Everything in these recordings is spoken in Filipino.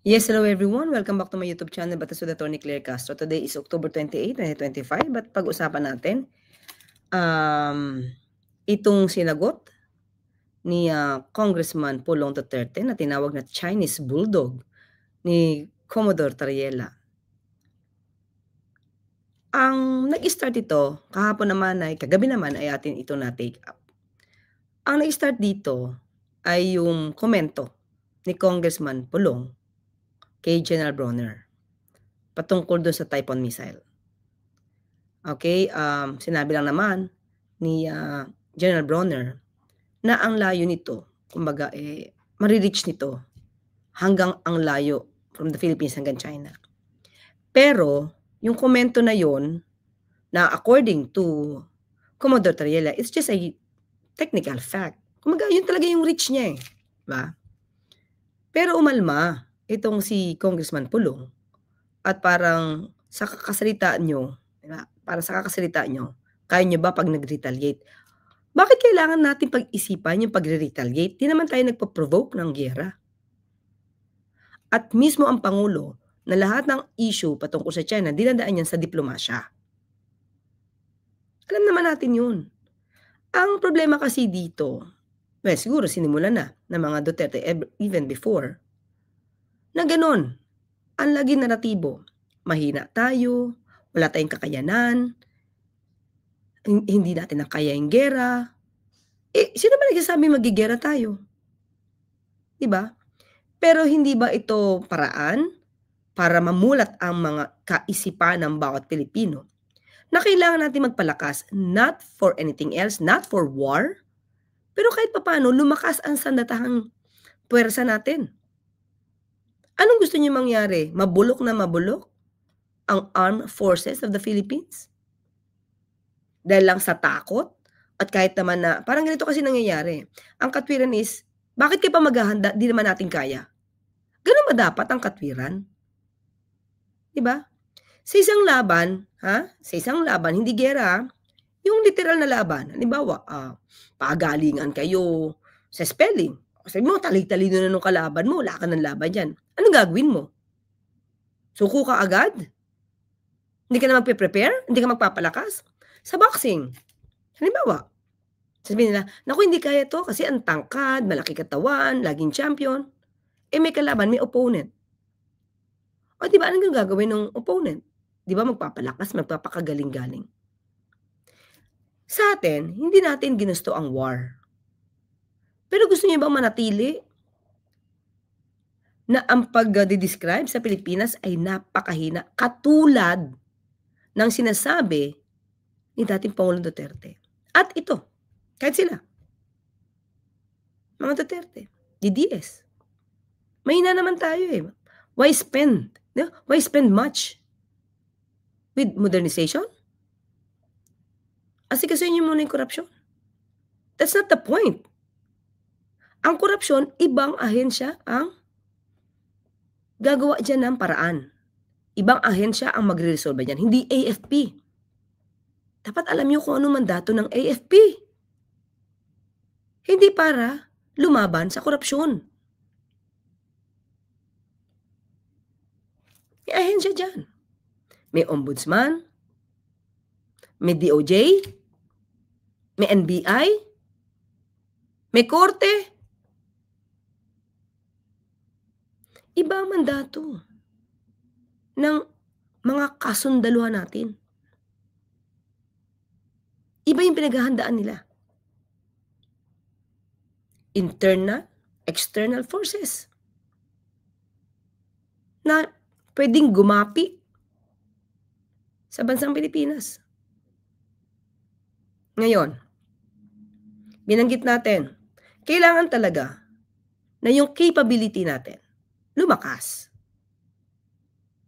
Yes, hello everyone. Welcome back to my YouTube channel, Batas with Attorney Claire Castro. Today is October 28, 2025. But pag-usapan natin, itong sinagot ni Congressman Pulong Duterte na tinawag na Chinese Bulldog ni Commodore Tariela. Ang nag-start ito, kagabi naman ay atin ito na-take up. Ang nag-start dito ay yung komento ni Congressman Pulong kay General Bronner patungkol doon sa Typhoon missile. Okay, sinabi lang naman ni General Bronner na ang layo nito, kumbaga mare-reach nito hanggang ang layo from the Philippines hanggang China. Pero yung komento na yon na according to Commodore Tariela, it's just a technical fact. Kumbaga yun talaga yung reach niya eh, ba? Pero umalma itong si Congressman Pulong at parang sa kakasalita nyo, diba? Para sa kakasalita nyo, kaya nyo ba pag nag-retaliate? Bakit kailangan natin pag-isipan yung pag-retaliate? Di naman tayo nagpo-provoke ng giyera. At mismo ang Pangulo na lahat ng issue patungkol sa China, dinadaan yan sa diplomasya. Alam naman natin yun. Ang problema kasi dito, siguro sinimula na ng mga Duterte even before, na ganon, ang lagi naratibo, mahina tayo, wala tayong kakayanan, hindi natin nakaya yung gera. Sino ba nagsasabi magigera tayo? Diba? Pero hindi ba ito paraan para mamulat ang mga kaisipan ng bawat Pilipino na kailangan natin magpalakas, not for anything else, not for war, pero kahit papaano lumakas ang sandatahang puwersa natin. Anong gusto niyo mangyari? Mabulok na mabulok ang armed forces of the Philippines? Dahil lang sa takot? At kahit naman na, parang ganito kasi nangyayari. Ang katwiran is, bakit kayo pa maghahanda? Di naman natin kaya. Ganun ba dapat ang katwiran? Diba? Sa isang laban, Sa isang laban, hindi gera, yung literal na laban. Halimbawa, pagalingan kayo sa spelling. Sabi mo, talino na nung kalaban mo, wala ka ng laban yan. Anong gagawin mo? Suko ka agad? Hindi ka na magpe-prepare? Hindi ka magpapalakas? Sa boxing, halimbawa, sabihin nila, naku, hindi kaya to kasi ang tangkad, malaki katawan, laging champion. May kalaban, may opponent. O diba, anong gagawin ng opponent? Diba, magpapalakas, magpapakagaling-galing. Sa atin, hindi natin ginusto ang war. Pero gusto niyo bang manatili na ang pag-describe sa Pilipinas ay napakahina, katulad ng sinasabi ni dating Pangulong Duterte. At ito, kahit sila, mga Duterte, DDS, mahina naman tayo eh. Why spend? Why spend much with modernization? Asikasuhin niyo muna yung korupsyon. That's not the point. Ang korupsyon, ibang ahensya ang gagawa dyan ng paraan. Ibang ahensya ang magre-resolve dyan, hindi AFP. Dapat alam niyo kung ano mandato ng AFP. Hindi para lumaban sa korupsyon. May ahensya dyan. May ombudsman, may DOJ, may NBI, may korte. Iba ang mandato ng mga kasundaluhan natin. Iba yung pinaghahandaan nila. Internal, external forces na pwedeng gumapi sa bansang Pilipinas. Ngayon, binanggit natin, kailangan talaga na yung capability natin lumakas.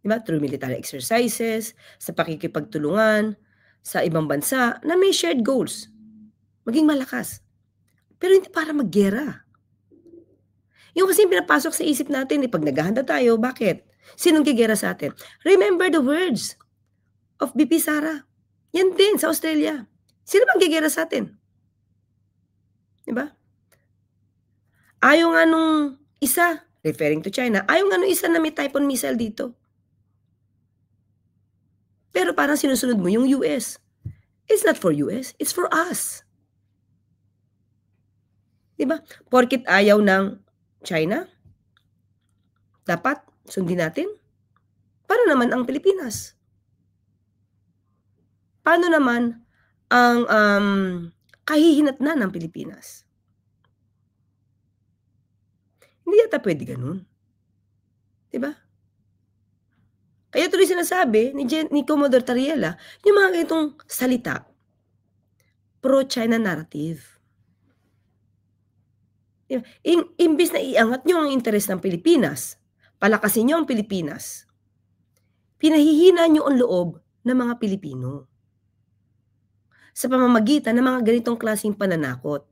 Diba? Through military exercises, sa pakikipagtulungan, sa ibang bansa na may shared goals. Maging malakas. Pero hindi para maggera. Yung kasi pinapasok sa isip natin, pag naghahanda tayo, bakit? Sinong gigera sa atin? Remember the words of BP Sara. Yan din sa Australia. Sino bang gigera sa atin? Diba? Ayaw nga nung isa referring to China, ayaw nga nung isa na may Typhoon missile dito. Pero parang sinusunod mo yung US. It's not for US, it's for us. Diba? Porkit ayaw ng China, dapat sundin natin. Paano naman ang Pilipinas? Paano naman ang kahihinatnan ng Pilipinas? Hindi yata pwede ganun. Diba? Kaya tuloy sinasabi ni Commodore Tariela, yung mga ganitong salita, pro-China narrative. Diba? Imbis na iangat nyo ang interes ng Pilipinas, palakasin nyo ang Pilipinas, pinahihina nyo ang loob ng mga Pilipino sa pamamagitan ng mga ganitong klaseng pananakot.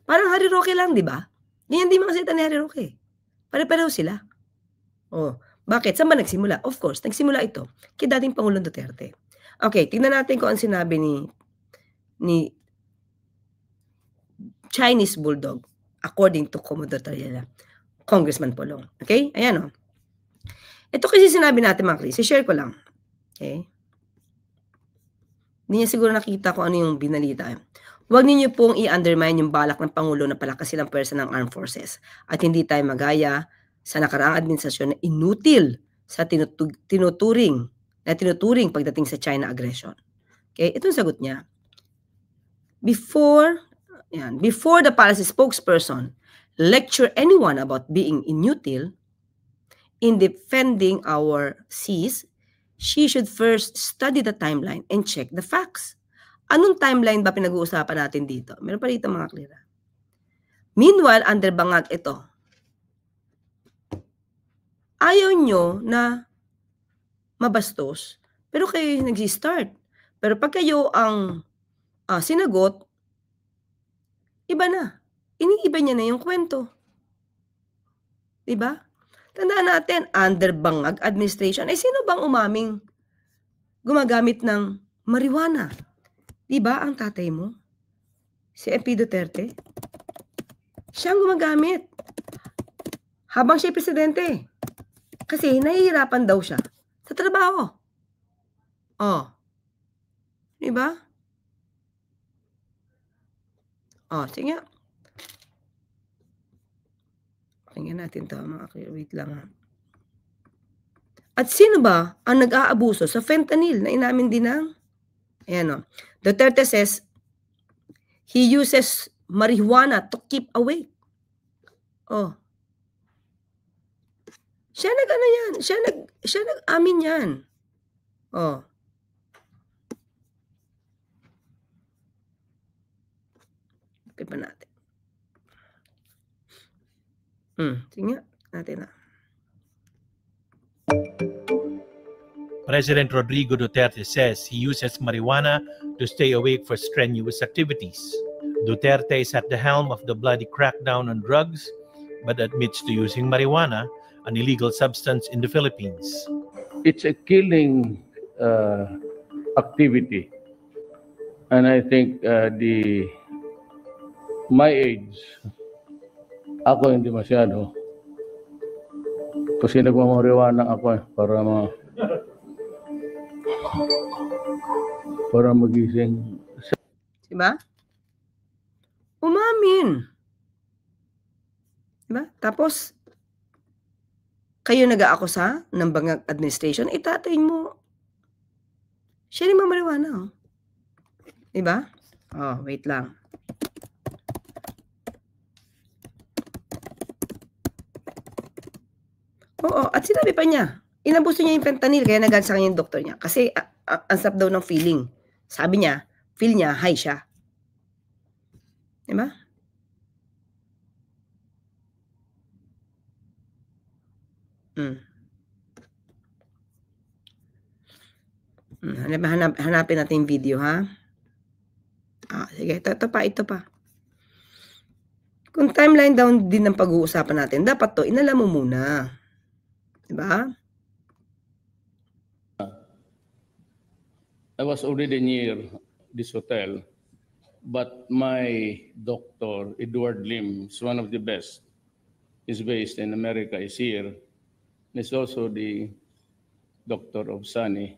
Parang Harry Roque lang, di ba? Ganyan din mga salita ni Harry Roque. Pare-pareho sila. Oh, bakit? Saan ba nagsimula? Of course, nagsimula ito kay dating Pangulong Duterte. Okay, tingnan natin kung ang sinabi ni Chinese Bulldog according to Commodore Tariela, Congressman Polong. Okay? Ayan o. Ito kasi sinabi natin mga Chris, share ko lang. Okay? Hindi niya siguro nakita kung ano yung binalita. Huwag ninyo pong i-undermine yung balak ng Pangulo na palakasin ang pwersa ng Armed Forces at hindi tayo magaya sa nakaraang administrasyon na inutil sa tinuturing pagdating sa China aggression. Okay? Ito yung sagot niya. Before the policy spokesperson lecture anyone about being inutil in defending our seas, she should first study the timeline and check the facts. Anong timeline ba pinag-uusapan natin dito? Meron pa rito mga klira. Meanwhile, under bangag ito, ayaw nyo na mabastos, pero kayo yung nag-start. Pero pag kayo ang sinagot, iba na. Iniiba niya na yung kwento. Diba? Tandaan natin, under bangag administration, ay sino bang umaming gumagamit ng marijuana? Diba ang tatay mo? Si MP Duterte? Siya ang gumagamit. Habang siya presidente. Kasi nahihirapan daw siya sa trabaho. Oh. Diba? Oh, sige nga. Pakinggan natin to mga kaya. Wait lang ha. At sino ba ang nag-aabuso sa fentanyl na inamin din ng ayan o. Duterte says he uses marijuana to keep awake. Oh. Siya nag-ano yan. Siya nag-amin yan. Oh. Okay pa natin. Sige natin na. President Rodrigo Duterte says he uses marijuana to stay awake for strenuous activities. Duterte is at the helm of the bloody crackdown on drugs, but admits to using marijuana, an illegal substance in the Philippines. It's a killing activity. And I think my age, ako hindi masyado. Kasi nagmamariwana ako para magising. Diba? Umamin. Diba? Tapos, kayo nag-aakusa ng bangag administration, itatay mo. Siya rin mamariwana. Oh. Diba? Oh, wait lang. Oo, at sinabi pa niya, inabuso niya yung fentanyl, kaya nagalit sa kanya yung doktor niya. Kasi ang sarap daw ng feeling. Sabi niya, feel niya, high siya. Diba? Hanapin natin yung video, ha? Sige, ito pa. Kung timeline down din ng pag-uusapan natin, dapat to, inalam mo muna. Diba? I was already near this hotel, but my doctor, Edward Lim, is one of the best. is based in America is here. And is also the doctor of Sunny.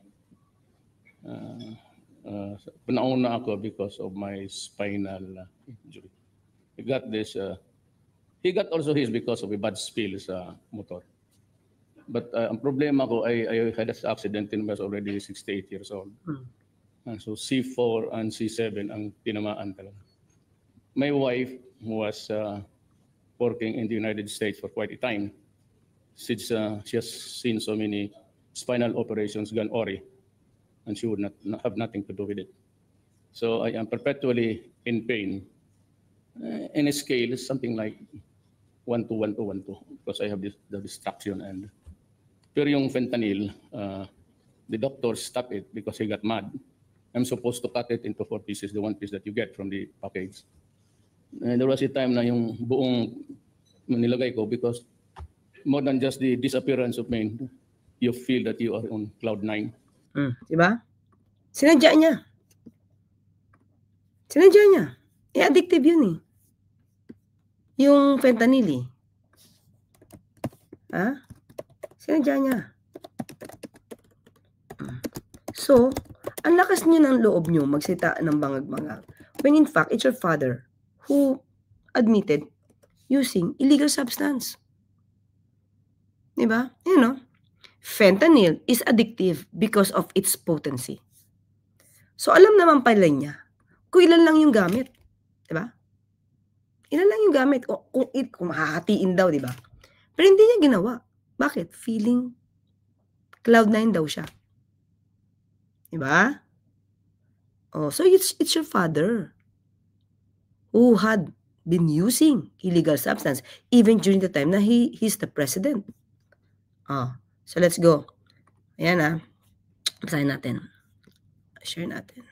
Nauna ako because of my spinal injury. He got this. He got also his because of a bad spill sa motor. But ang problema ko, I had an accident when I was already 68 years old. So C4 and C7 ang tinamaan talaga. My wife was working in the United States for quite a time. Since she has seen so many spinal operations gone awry, and she would not have nothing to do with it. So I am perpetually in pain. In a scale, something like 1 to 1 to 1 to, because I have the distraction. And pero yung fentanyl, the doctor stopped it because he got mad. I'm supposed to cut it into 4 pieces, the 1 piece that you get from the package. And there was a time na yung buong nilagay ko, because more than just the disappearance of pain, you feel that you are on cloud 9. Diba? Sinadya niya. Sinadya niya. Addictive yun eh. Yung fentanyl eh. Ha? Sinadya niya. So, ang lakas niyo ng loob niyo magsita ng bangag-bangag. When in fact, it's your father who admitted using illegal substance. Diba? You know, fentanyl is addictive because of its potency. So, alam naman pala niya kung ilan lang yung gamit. Diba? Ilan lang yung gamit. O, kung hahatiin daw, diba? Pero hindi niya ginawa. Bakit? Feeling cloud 9 daw siya. Diba? Oh, so it's your father who had been using illegal substance even during the time na he's the president. So let's go. Ayan basahin natin. Share natin.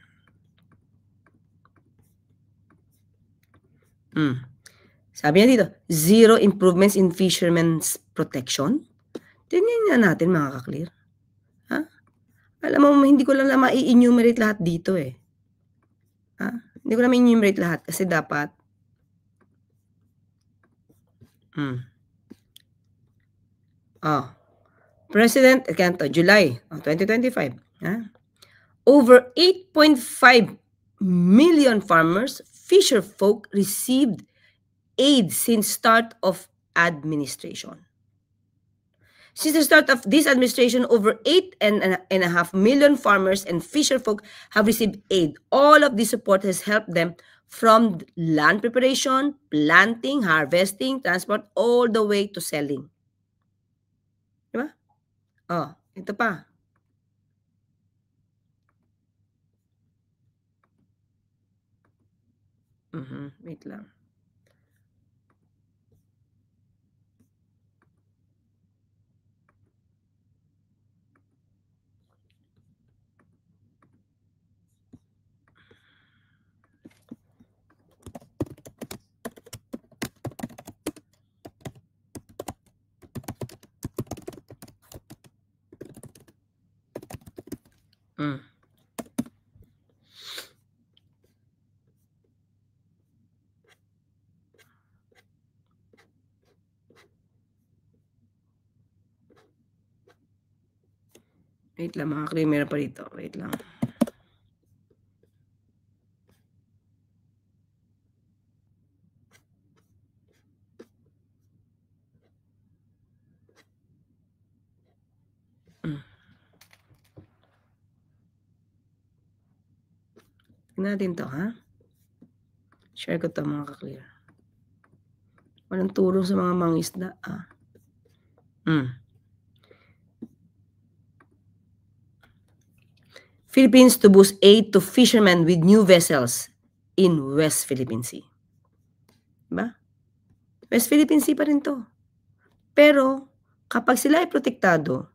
Sabi niya dito, zero improvements in fishermen's protection. Tingnan natin mga ka-clear. Ha? Alam mo, hindi ko lang ma-enumerate lahat dito eh. Ha? Hindi ko na ma-enumerate lahat kasi dapat President, July 2025. Over 8.5 million farmers, fisher folk received aid since start of administration. Since the start of this administration, over 8.5 million farmers and fisher folk have received aid. All of this support has helped them from land preparation, planting, harvesting, transport, all the way to selling. Diba? Ito pa. Wait lang. Wait lang mga creamer pa rito. Wait lang. Natin to, ha? Share ko to mga ka-clear. Walang tulong sa mga mangisda, Philippines to boost aid to fishermen with new vessels in West Philippine Sea. Diba? West Philippine Sea pa rin to. Pero, kapag sila ay protektado,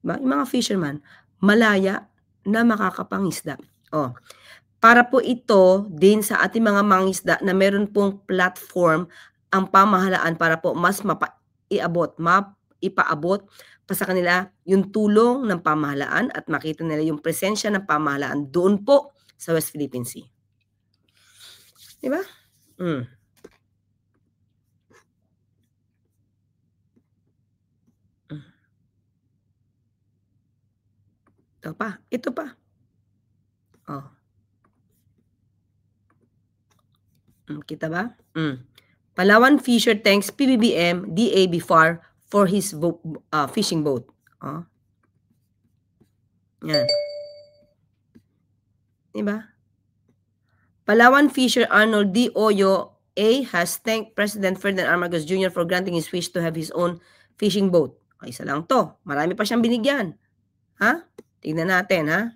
diba? Yung mga fisherman, malaya na makakapangisda. Para po ito din sa ating mga mangisda na meron pong platform ang pamahalaan para po mas ipaabot pa sa kanila yung tulong ng pamahalaan at makita nila yung presensya ng pamahalaan doon po sa West Philippine Sea. Diba? Ito pa. Ito pa. Oh. Kita ba? Palawan Fisher thanks PBBM DAB FAR for his fishing boat. Oh. Yan. Diba? Palawan Fisher Arnold D. Oyo A. has thanked President Ferdinand R. Marcos Jr. for granting his wish to have his own fishing boat. Ay, isa lang to. Marami pa siyang binigyan. Ha? Tingnan natin, ha?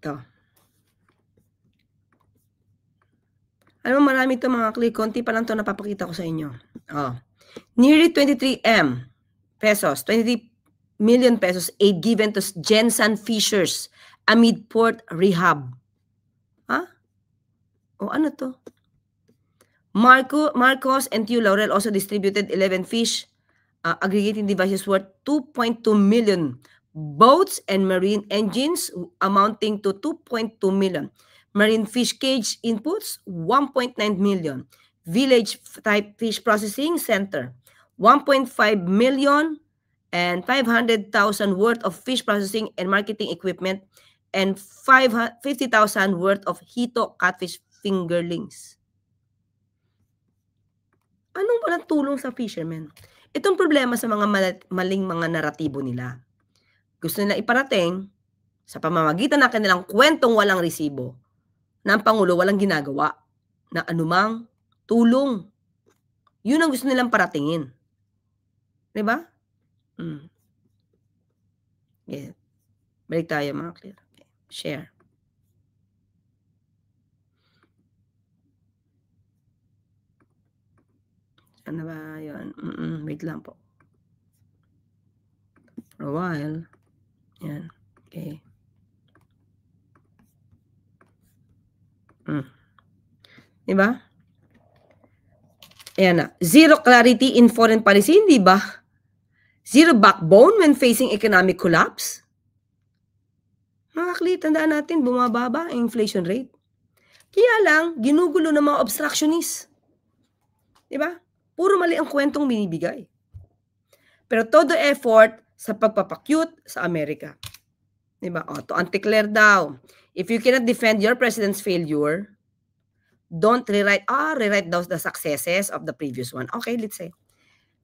Ito. Alam mo, marami ito mga click. Konti pa lang ito napapakita ko sa inyo. Oh. Nearly 23 million pesos aid given to Gensan Fishers amid port rehab. Ha? O ano to? Marcos and Tio Laurel also distributed 11 fish aggregating devices worth 2.2 million. Boats and marine engines amounting to 2.2 million. Marine fish cage inputs, 1.9 million. Village type fish processing center, 1.5 million and 500,000 worth of fish processing and marketing equipment and 50,000 worth of hito catfish fingerlings. Anong walang tulong sa fishermen? Itong problema sa mga maling mga naratibo nila. Gusto nila iparating sa pamamagitan ng kanilang kwentong walang resibo na ang Pangulo walang ginagawa na anumang tulong. Yun ang gusto nilang paratingin. Diba? Yeah. Balik tayo mga clear. Okay. Share. Ano ba yun? Wait lang po. For a while. Yan. Okay. Diba? Ayan na. Zero clarity in foreign policy, hindi ba? Zero backbone when facing economic collapse. Mga kli, tandaan natin, bumababa ang inflation rate. Kaya lang, ginugulo ng mga obstructionists. Diba? Puro mali ang kwentong binibigay. Pero todo effort sa pagpapakyut sa Amerika. Diba? O, to anti-Claire daw. If you cannot defend your president's failure, don't rewrite daw the successes of the previous one. Okay, let's say.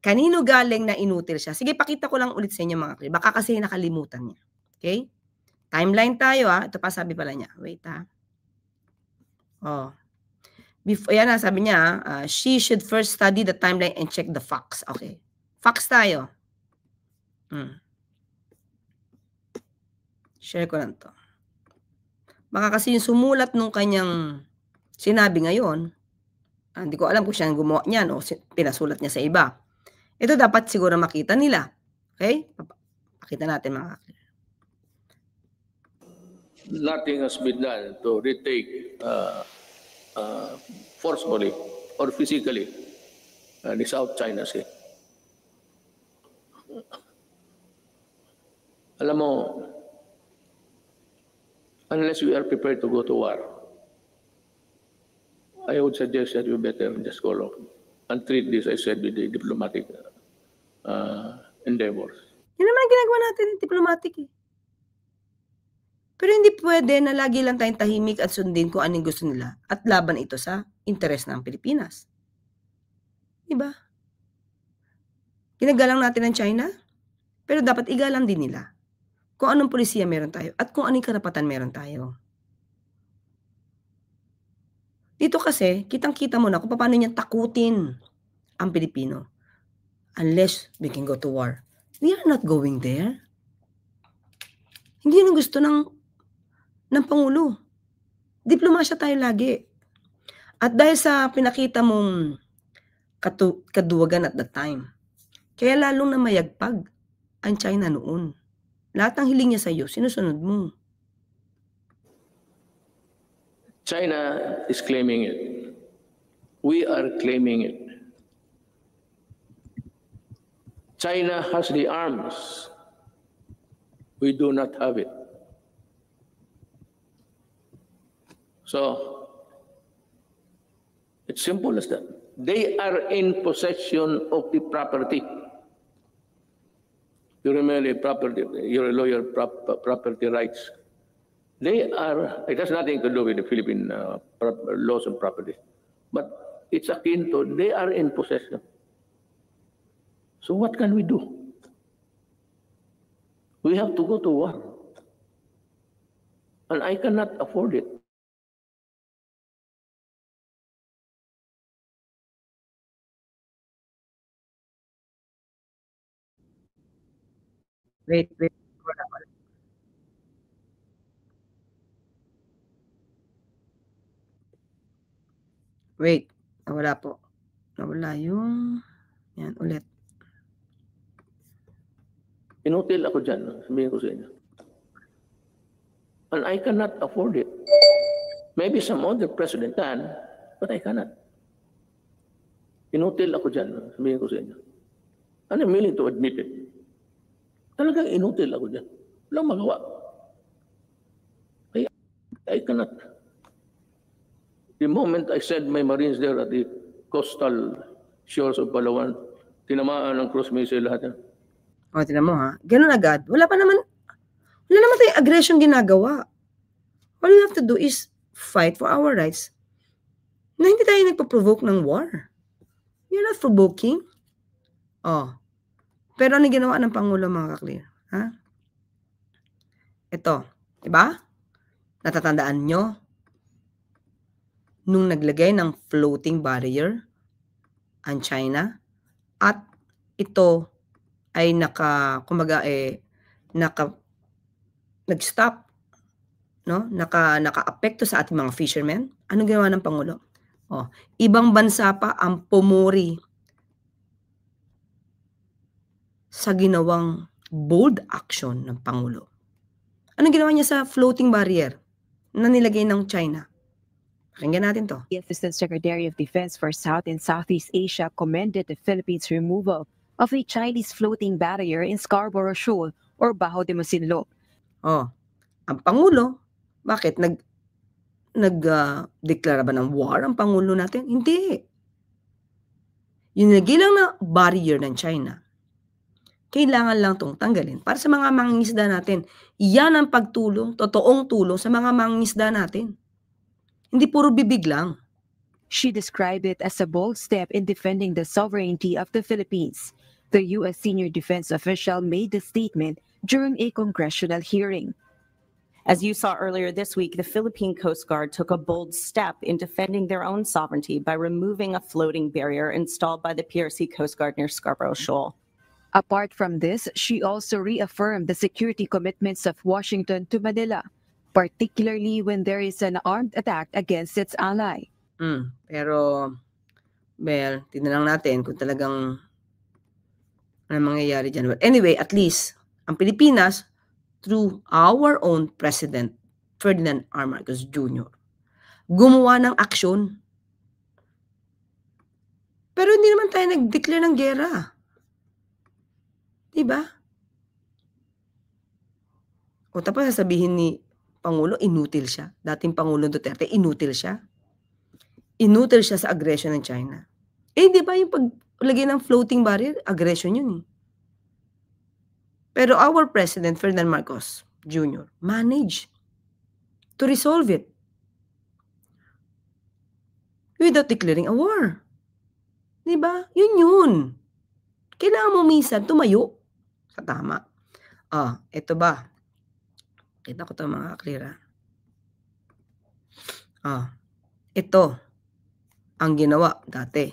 Kanino galing na inutil siya? Sige, pakita ko lang ulit sa inyo mga kli. Baka kasi nakalimutan niya. Okay? Timeline tayo ha. Ito pa sabi pala niya. Wait ha. Oh. Ayan na, sabi niya, she should first study the timeline and check the facts. Okay. Facts tayo. Share ko lang to. Baka kasi yung sumulat nung kanyang sinabi ngayon, hindi ko alam kung siya ang gumawa niyan o pinasulat niya sa iba. Ito dapat siguro makita nila. Okay? Pakita natin mga Nothing has been done to retake forcefully or physically the South China Sea. Alam mo, unless we are prepared to go to war, I would suggest that we better just go along and treat this, I said, with the diplomatic endeavors. Yun naman ang ginagawa natin, diplomatic eh. Pero hindi pwede na lagi lang tayong tahimik at sundin kung anong gusto nila at laban ito sa interes ng Pilipinas. Diba? Ginagalang natin ang China, pero dapat igalang din nila kung anong polisiya meron tayo at kung anong karapatan meron tayo. Dito kasi, kitang-kita mo na kung paano niya takutin ang Pilipino. Unless we can go to war. We are not going there. Hindi yun ang gusto ng Pangulo. Diplomasya tayo lagi. At dahil sa pinakita mong kaduwagan at that time, kaya lalong na mayagpag ang China noon. Lahat ng hiling niya sa iyo, sinusunod mo. China is claiming it. We are claiming it. China has the arms. We do not have it. So, it's simple as that. They are in possession of the property. You're a lawyer, property rights. They are, it has nothing to do with the Philippine laws on property. But it's akin to, they are in possession. So what can we do? We have to go to war. And I cannot afford it. Wait. Wait. Nawala po. Nawala yung... Yan, ulit. Inutil ako dyan, sabihin ko sa inyo. And I cannot afford it. Maybe some other president can, but I cannot. Inutil ako dyan, sabihin ko sa inyo. And I'm willing to admit it. Talagang inutil ako dyan. Walang magawa. I cannot. The moment I sent my Marines there at the coastal shores of Palawan, tinamaan ng cruise missile lahat yan. O, tinan mo ha. Ganun agad. Wala naman tayong aggression ginagawa. All you have to do is fight for our rights. Na hindi tayo nagpa-provoke ng war. You're not provoking. Oh. Pero ano ginawa ng Pangulo, mga ka-clear? Ha? Ito. Diba? Natatandaan nyo? Nung naglagay ng floating barrier ang China at ito ay nag-stop, no? Naka-apekto sa ating mga fishermen. Ano ginawa ng Pangulo? Oh, ibang bansa pa ang pumuri sa ginawang bold action ng Pangulo. Ano ginawa niya sa floating barrier na nilagay ng China? Pakinggan natin to. The Assistant Secretary of Defense for South and Southeast Asia commended the Philippines' removal of the Chinese floating barrier in Scarborough Shoal or Bajo de Masinloc. Oh, ang Pangulo, bakit? Nag-deklara ba ng war ang Pangulo natin? Hindi. Yung nagilang na barrier ng China, kailangan lang itong tanggalin para sa mga mangingisda natin. Yan ang pagtulong, totoong tulong sa mga mangingisda natin. Hindi puro bibig lang. She described it as a bold step in defending the sovereignty of the Philippines. The U.S. senior defense official made the statement during a congressional hearing. As you saw earlier this week, the Philippine Coast Guard took a bold step in defending their own sovereignty by removing a floating barrier installed by the PRC Coast Guard near Scarborough Shoal. Apart from this, she also reaffirmed the security commitments of Washington to Manila, particularly when there is an armed attack against its ally. Pero, well, tignan lang natin kung talagang ano mangyayari dyan. But anyway, at least, ang Pilipinas, through our own President, Ferdinand R. Marcos Jr., gumawa ng aksyon. Pero hindi naman tayo nag-declare ng gera. Diba? O tapos sasabihin ni Pangulo, inutil siya. Dating Pangulong Duterte, inutil siya. Inutil siya sa aggression ng China. Di ba yung paglagay ng floating barrier, aggression yun eh. Pero our President, Ferdinand Marcos Jr., managed to resolve it without declaring a war. Diba? Yun. Kailangan mo minsan tumayo sa tama. Ito ba? Kita ko ito mga klira. Ito ang ginawa dati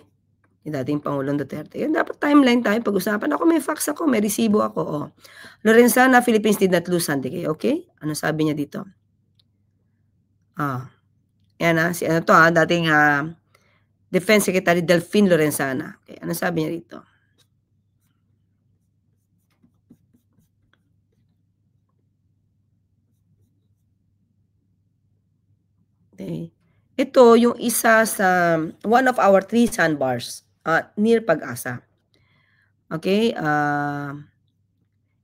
ni dating Pangulong Duterte. Yun, dapat timeline tayo pag-usapan. Ako may facts ako, may resibo ako. Lorenzana, Philippines did not lose Sandigay. Okay? Ano sabi niya dito? Yan si ano to dating Defense Secretary Delfin Lorenzana. Okay, ano sabi niya dito? Okay. Ito yung isa sa one of our 3 sandbars near Pag-asa. Okay?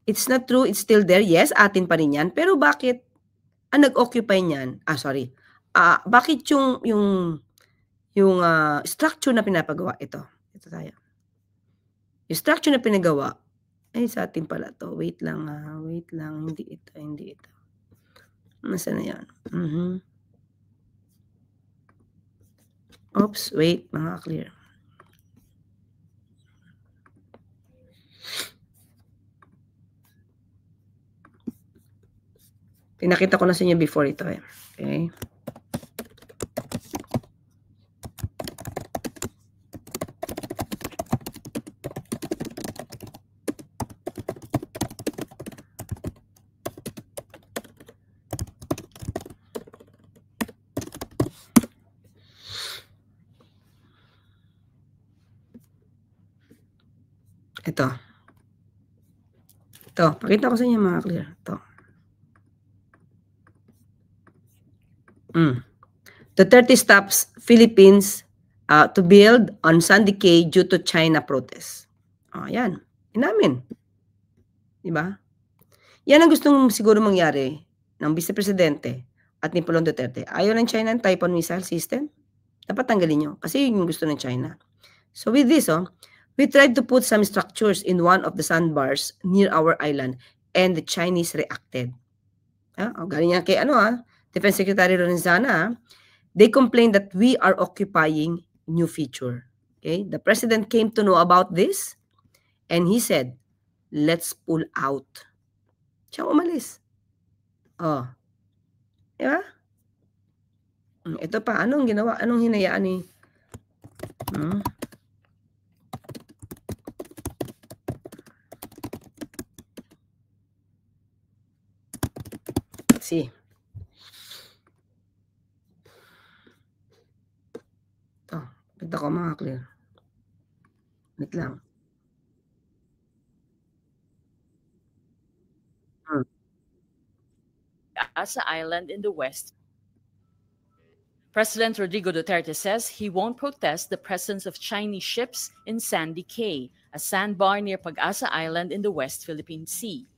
It's not true, it's still there. Yes, atin pa rin yan. Pero bakit ang nag-occupy niyan? Bakit yung structure na pinapagawa ito? Ito tayo. Yung structure na pinagawa ay sa atin pala to. Wait lang. Hindi ito. Nasaan na yan? Oops, wait, mga clear. Pinakita ko na sa inyo before ito eh. Okay. Ito, pakita ko sa inyo mga clear. Ito. Duterte stops Philippines to build on Sandy Cay due to China protests. Yan. Inamin. Diba? Yan ang gustong siguro mangyari ng Vice Presidente at ni Pulong Duterte. Ayaw ng China ng Typhoon missile system. Dapat tanggalin nyo. Kasi yun yung gusto ng China. So with this, we tried to put some structures in one of the sandbars near our island and the Chinese reacted. Galing yan kay Defense Secretary Lorenzana. They complained that we are occupying new feature. Okay? The President came to know about this and he said, let's pull out. Siya umalis. Diba? Ito pa, anong ginawa? Anong hinayaan ni... Let's see. Ito ko mga clear. Wait lang. Asa Island in the west. President Rodrigo Duterte says he won't protest the presence of Chinese ships in Sandy Cay, a sandbar near Pag-asa Island in the West Philippine Sea.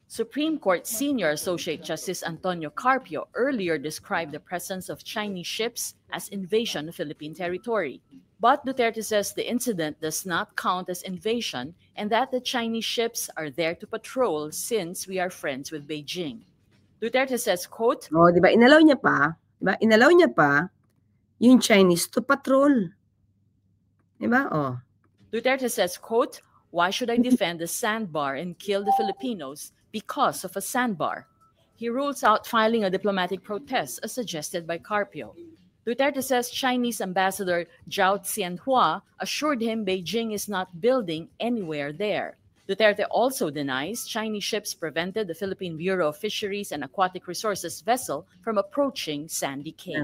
Supreme Court Senior Associate Justice Antonio Carpio earlier described the presence of Chinese ships as invasion of Philippine territory. But Duterte says the incident does not count as invasion and that the Chinese ships are there to patrol since we are friends with Beijing. Duterte says, quote, diba? Inalaw niya pa yung Chinese to patrol. Diba? Duterte says, quote, why should I defend the sandbar and kill the Filipinos because of a sandbar? He rules out filing a diplomatic protest as suggested by Carpio. Duterte says Chinese Ambassador Zhao Xianhua assured him Beijing is not building anywhere there. Duterte also denies Chinese ships prevented the Philippine Bureau of Fisheries and Aquatic Resources vessel from approaching Sandy Cay.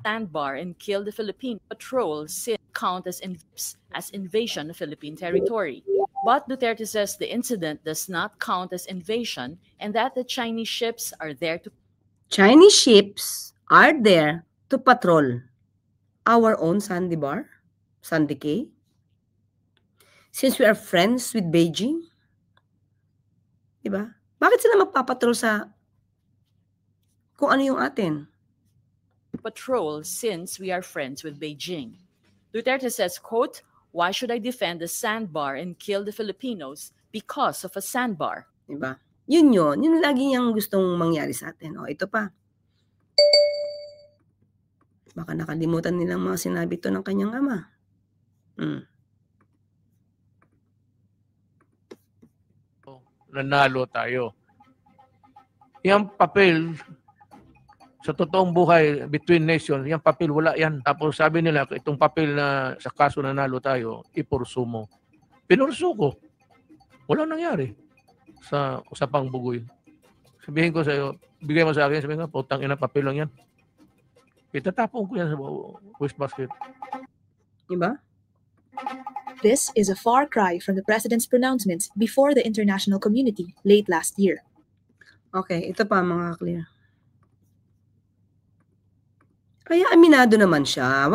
Sandbar and kill the Philippine patrols count as invasion of Philippine territory. But Duterte says the incident does not count as invasion and that the Chinese ships are there to... Chinese ships are there to patrol our own Sandy Cay. Since we are friends with Beijing, diba? Bakit sila magpapatrol sa kung ano yung atin? Patrol since we are friends with Beijing. Duterte says, quote, why should I defend the sandbar and kill the Filipinos because of a sandbar? Diba? Yun lagi niyang gustong mangyari sa atin. Ito pa. Baka nakalimutan nilang mga sinabi to ng kanyang ama. Nanalo tayo. Yung papel sa totoong buhay between nations, yung papel wala yan. Tapos sabi nila, itong papel na sa kaso nanalo tayo, ipursu mo. Pinursu ko. Walang nangyari sa usapang bugoy. Sabihin ko sa iyo, bigay mo sa akin, sabihin ko, putang ina, papel lang yan. Itatapon ko yan sa wastebasket. Diba? This is a far cry from the president's pronouncements before the international community late last year. Okay, ito pa mga clear. Kaya aminado naman siya.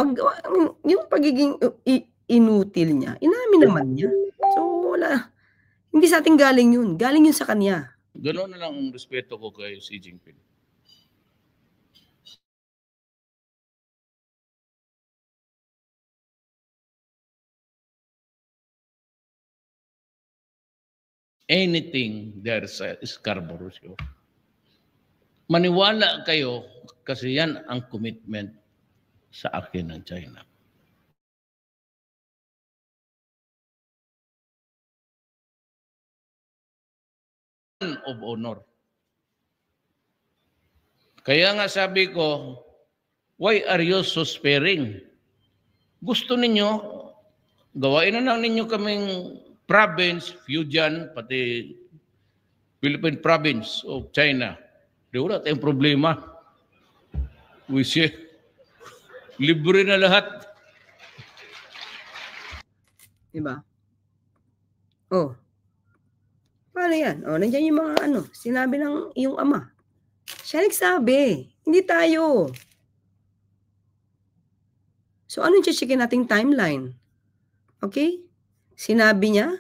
Yung pagiging inutil niya, inamin naman niya. So, wala. Hindi sa ating galing yun. Galing yun sa kanya. Gano'n na lang ang respeto ko kay Xi Jinping. Anything there sa Scarborough Show. Maniwala kayo kasi yan ang commitment sa akin ng China. Of honor. Kaya nga sabi ko, why are you so sparing? Gusto ninyo, gawain na lang ninyo kaming province, Fujian, pati Philippine province of China. Di wala tayong problema. We say, libre na lahat. Diba? Oh. Paano yan? O, nandiyan yung mga sinabi ng iyong ama. Siya nagsabi. Hindi tayo. So, ano yung checkin nating timeline? Okay? Sinabi niya,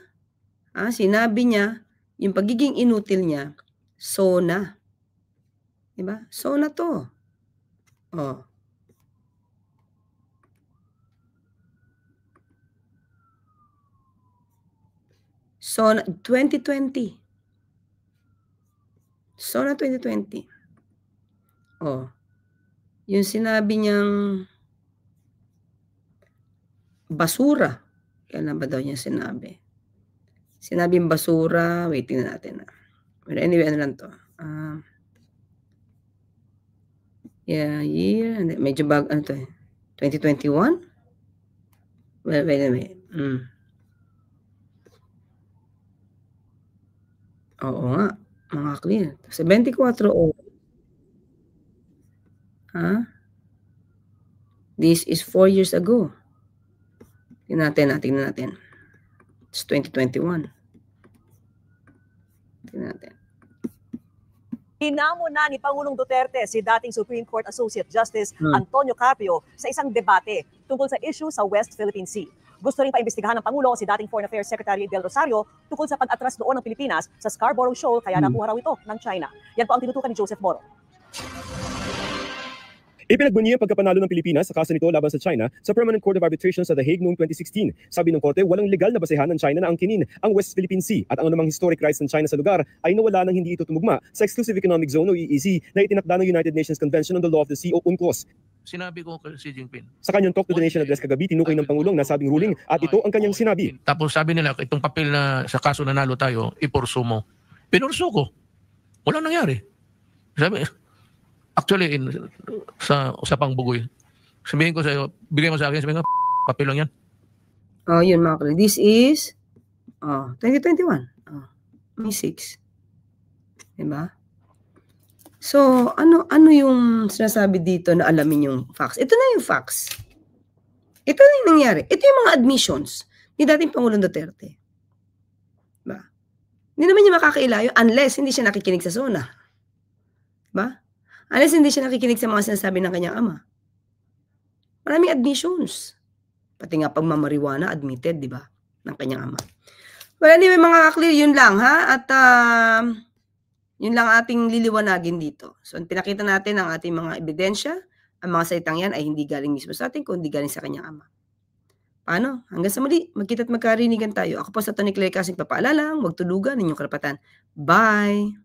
yung pagiging inutil niya, so na. Diba? So na to. Oh. So na 2020. So na 2020. Oh. Yung sinabi niyang basura. Kailan ba daw niya sinabi? Sinabi yung basura. Wait, tingnan natin. But anyway, ano lang to? Yeah, year. Medyo bag, ano to eh? 2021? Well, wait a minute. Oo nga. Mga clear. 74 oras. This is 4 years ago. Tingnan natin. It's 2021. Tingnan natin. Hinamon na ni Pangulong Duterte si dating Supreme Court Associate Justice Antonio Carpio sa isang debate tungkol sa issue sa West Philippine Sea. Gusto rin paimbestigahan ng Pangulo si dating Foreign Affairs Secretary Del Rosario tungkol sa pag-atras doon ng Pilipinas sa Scarborough Shoal kaya nakuha raw ito ng China. Yan po ang tinutukan ni Joseph Moro. Ipinagbunyi ang pagkapanalo ng Pilipinas sa kaso nito laban sa China sa Permanent Court of Arbitration sa The Hague noong 2016. Sabi ng korte, walang legal na basehan ng China na angkinin ang West Philippine Sea at ang anumang historic rights ng China sa lugar ay nawala nang hindi ito tumugma sa Exclusive Economic Zone o EEZ na itinakda ng United Nations Convention on the Law of the Sea o UNCLOS. Sinabi ko kay Xi Jinping. Sa kanyang Talk to the Nation address kagabi, tinukoy ng Pangulong nasabing ruling at ito ang kanyang sinabi. Tapos sabi nila, itong papel na sa kaso nanalo tayo, ipurso mo. Pinurso ko. Walang nangyari. Sabi, actually, sa usapang bugoy, sabihin ko sa iyo, bigay mo sa akin, sabihin ko, papel lang yan. Oh, yun mga kapatid. This is 2021. May 6. Diba? So, ano yung sinasabi dito na alamin yung facts? Ito na yung facts. Ito na yung nangyari. Ito yung mga admissions ni dating Pangulong Duterte. Diba? Hindi naman niya makakailayo unless hindi siya nakikinig sa SONA. Diba? Unless hindi siya nakikinig sa mga sinasabi ng kanyang ama. Maraming admissions. Pati nga pagmamariwana, admitted, di ba? Ng kanyang ama. Well, anyway, mga kaklir, yun lang, ha? At yun lang ating liliwanagin dito. So, pinakita natin ang ating mga ebidensya. Ang mga salitang yan ay hindi galing mismo sa atin, kundi galing sa kanyang ama. Paano? Hanggang sa muli, magkita at magkarinigan tayo. Ako po sa Tony Claire Casing, papaalala, huwag tulugan, inyong karapatan. Bye!